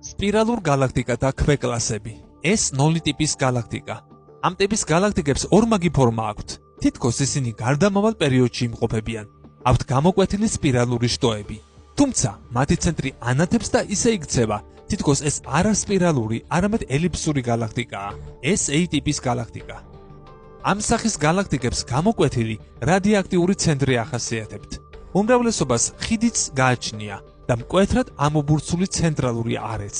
სპირალურ გალაქტიკა და ქვეკლასები. ეს ნოლი ტიპის გალაქტიკა. ამ ტიპის გალაქტიკებს ორმაგი ფორმა აქვთ. თითქოს ისინი გარდამავალ პერიოდში იმყოფებიან. აქვთ გამოკვეთილი სპირალური შტოები. თუმცა მათი ცენტრი ანათებს და ისე იქცევა. თითქოს ეს არა სპირალური, არამედ ელიფსური გალაქტიკაა. ეს A ტიპის გალაქტიკა. ამ სახის გალაქტიკებს გამოკვეთილი რადიოაქტიური ცენტრი ახასიათებთ. უმრავლესობას ხიდიც გააჩნია და მკვეთრად ამობურცული ცენტრალური არეც.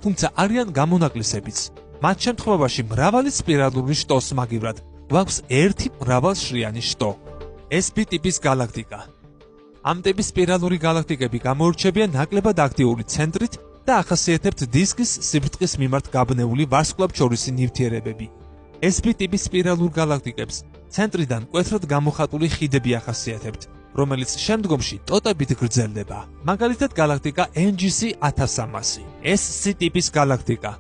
თუმცა არიან გამონაკლისებიც. მათ შემთხვევაში მრავალი სპირალური შტოს მაგივრად გვაქვს ერთი მრავალშრიანი შტო. ეს B ტიპის გალაქტიკა. ამ ტიპის სპირალური გალაქტიკები გამოირჩევიან ნაკლებად აქტიური ცენტრით და ახასიათებთ დისკის სიბრტყის მიმართ გაბნეული ვარსკვლავთშორისი ნივთიერებები. ეს B ტიპის სპირალურ გალაქტიკებს ცენტრიდან მკვეთრად გამოხატული ხიდები ახასიათებთ, რომელიც შემდგომში ტოტებით გრძელდება. მაგალითად გალაქტიკა NGC 1300. ეს C ტიპის გალაქტიკა.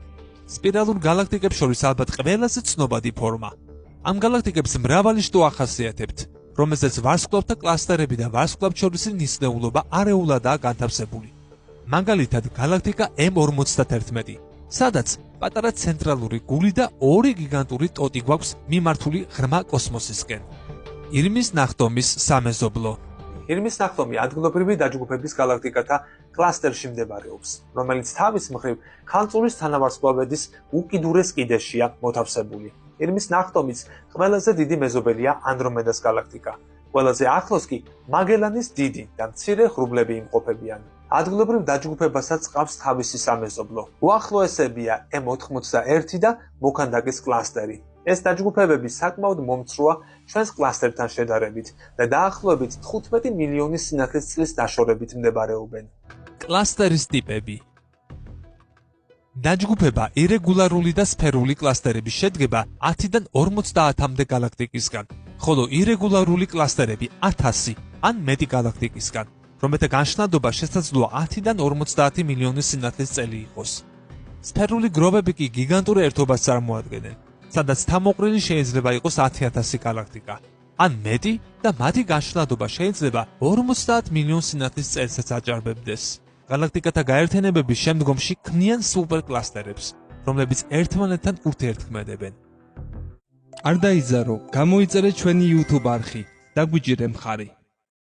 სპირალურ გალაქტიკებს შორის ალბათ ყველაზე ცნობადი ფორმა. ამ გალაქტიკებს მრავალი შტო ახასიათებთ, რომელზეც ვარსკვლავთა კლასტერები და ვარსკვლავთშორისი ნისლეულობა არეულადაა განთავსებული. მაგალითად გალაქტიკა M51, სადაც პატარა ცენტრალური გული და ორი გიგანტური ტოტი გვაქვს მიმართული ღრმა კოსმოსისკენ. ირმის ნახტომის სამეზობლო. ირმის ნახტომი ადგილობრივი დაჯგუფების გალაქტიკათა კლასტერში მდებარეობს, რომელიც თავის მხრივ ქალწულის თანავარსკვლავედის უკიდურეს კიდეშია მოთავსებული. ირმის ნახტომის ყველაზე დიდი მეზობელია ანდრომედას გალაქტიკა. ყველაზე ახლოს კი მაგელანის დიდი და მცირე ღრუბლები იმყოფებიან. ადგილობრივ დაჯგუფებასაც ყავს თავისი სამეზობლო. უახლოესებია M81 და მოქანდაკის კლასტერი. ეს დაჯგუფებები საკმაოდ მომცროა ჩვენს კლასტერთან შედარებით და დაახლოებით 15 მილიონი სინათლის წლის დაშორებით მდებარეობენ. კლასტერის ტიპები. დაჯგუფება ირეგულარული და სფერული კლასტერები შედგება 10-დან 50-მდე გალაქტიკისგან, ხოლო ირეგულარული კლასტერები 1000 ან მეტი გალაქტიკისგან, რომელთა განშნადობა შესაძლოა 10-დან 50 მილიონი სინათლის წელი იყოს. სფერული გროვები კი გიგანტურ ერთობას წარმოადგენენ, სადაც თამოყრილი შეიძლება იყოს 10,000 გალაქტიკა, ან მეტი და მათი განშნადობა შეიძლება 50 მილიონ სინათლის წელსაც აჭარბებდეს. გალაქტიკათა გაერთიანებები შემდგომში ქმნიან სუპერკლასტერებს, რომლებიც ერთმანეთთან ურთიერთქმედებენ. არ დაიზარო, გამოიწერე ჩვენი YouTube არხი და გვიჭირე მხარი.